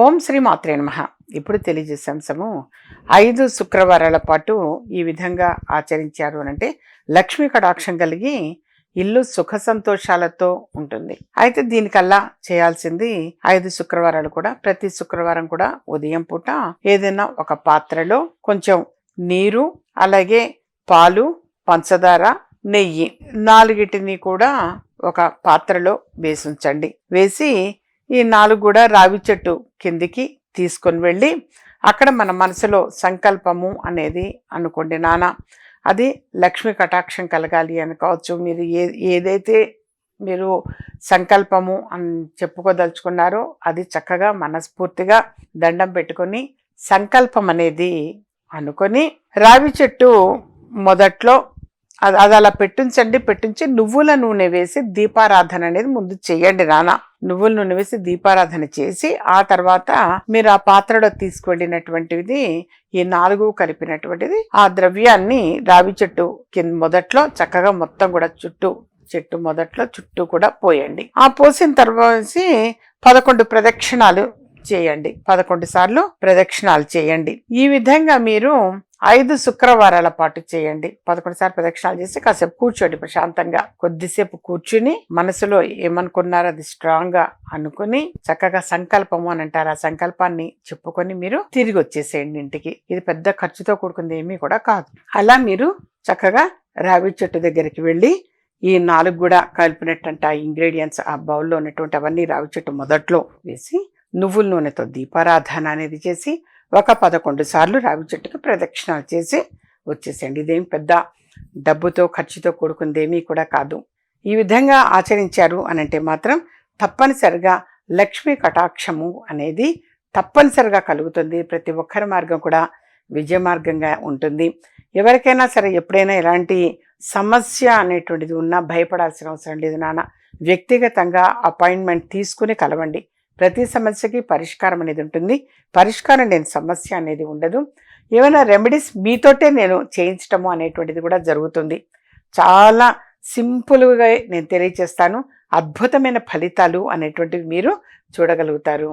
ఓం శ్రీ మాత్రే నమః. ఇప్పుడు తెలియజేసే అంశము 5 శుక్రవారాల పాటు ఈ విధంగా ఆచరించారు అనంటే లక్ష్మీ కటాక్షం కలిగి ఇల్లు సుఖ సంతోషాలతో ఉంటుంది. అయితే దీనికల్లా చేయాల్సింది 5 శుక్రవారాలు కూడా ప్రతి శుక్రవారం కూడా ఉదయం పూట ఏదైనా ఒక పాత్రలో కొంచెం నీరు, అలాగే పాలు, పంచదార, నెయ్యి 4టిని కూడా ఒక పాత్రలో వేసి ఉంచండి. వేసి ఈ 4 కూడా రావి చెట్టు కిందికి తీసుకొని వెళ్ళి అక్కడ మన మనసులో సంకల్పము అనేది అనుకోండి. అది లక్ష్మీ కటాక్షం కలగాలి అని కావచ్చు. మీరు ఏదైతే మీరు సంకల్పము అని చెప్పుకోదలుచుకున్నారో అది చక్కగా మనస్ఫూర్తిగా దండం పెట్టుకొని సంకల్పం అనేది అనుకొని రావి చెట్టు మొదట్లో అది అలా పెట్టించి నువ్వుల నూనె వేసి దీపారాధన అనేది ముందు చెయ్యండి. నువ్వుల నూనె వేసి దీపారాధన చేసి ఆ తర్వాత మీరు ఆ పాత్రలో తీసుకువెళ్ళినటువంటిది ఈ 4 కలిపినటువంటిది ఆ ద్రవ్యాన్ని రావి చెట్టు కింద మొదట్లో చక్కగా మొత్తం కూడా చెట్టు మొదట్లో చుట్టూ కూడా పోయండి. ఆ పోసిన తర్వాత 11 ప్రదక్షిణాలు చేయండి. 11 సార్లు ప్రదక్షిణాలు చేయండి. ఈ విధంగా మీరు 5 శుక్రవారాల పాటు చేయండి. 11 సార్లు ప్రదక్షిణాలు చేసి కాసేపు కూర్చోండి ప్రశాంతంగా. కొద్దిసేపు కూర్చుని మనసులో ఏమనుకున్నారో అది స్ట్రాంగ్ గా అనుకుని చక్కగా సంకల్పము అని అంటారు. ఆ సంకల్పాన్ని చెప్పుకొని మీరు తిరిగి వచ్చేసేయండి ఇంటికి. ఇది పెద్ద ఖర్చుతో కూడుకుంది ఏమీ కూడా కాదు. అలా మీరు చక్కగా రావి చెట్టు దగ్గరికి వెళ్ళి ఈ 4 కూడా కలిపినట్టు ఆ ఇంగ్రీడియంట్స్ ఆ బౌల్లో ఉన్నటువంటి అవన్నీ రావి చెట్టు మొదట్లో వేసి నువ్వుల నూనెతో దీపారాధన అనేది చేసి ఒక 11 సార్లు రావి చెట్టుకి ప్రదక్షిణాలు చేసి వచ్చేసేయండి. ఇదేం పెద్ద డబ్బుతో ఖర్చుతో కూడుకుంది ఏమీ కూడా కాదు. ఈ విధంగా ఆచరించారు అనంటే మాత్రం తప్పనిసరిగా లక్ష్మీ కటాక్షము అనేది తప్పనిసరిగా కలుగుతుంది. ప్రతి ఒక్కరి మార్గం కూడా విజయ మార్గంగా ఉంటుంది. ఎవరికైనా సరే ఎప్పుడైనా ఎలాంటి సమస్య అనేటువంటిది ఉన్నా భయపడాల్సిన అవసరం లేదు. వ్యక్తిగతంగా అపాయింట్మెంట్ తీసుకుని కలవండి. ప్రతి సమస్యకి పరిష్కారం అనేది ఉంటుంది. పరిష్కారం లేని సమస్య అనేది ఉండదు. ఏమైనా రెమెడీస్ మీతోటే నేను చేయించటము అనేటువంటిది కూడా జరుగుతుంది. చాలా సింపుల్గా నేను తెలియజేస్తాను. అద్భుతమైన ఫలితాలు అనేటువంటివి మీరు చూడగలుగుతారు.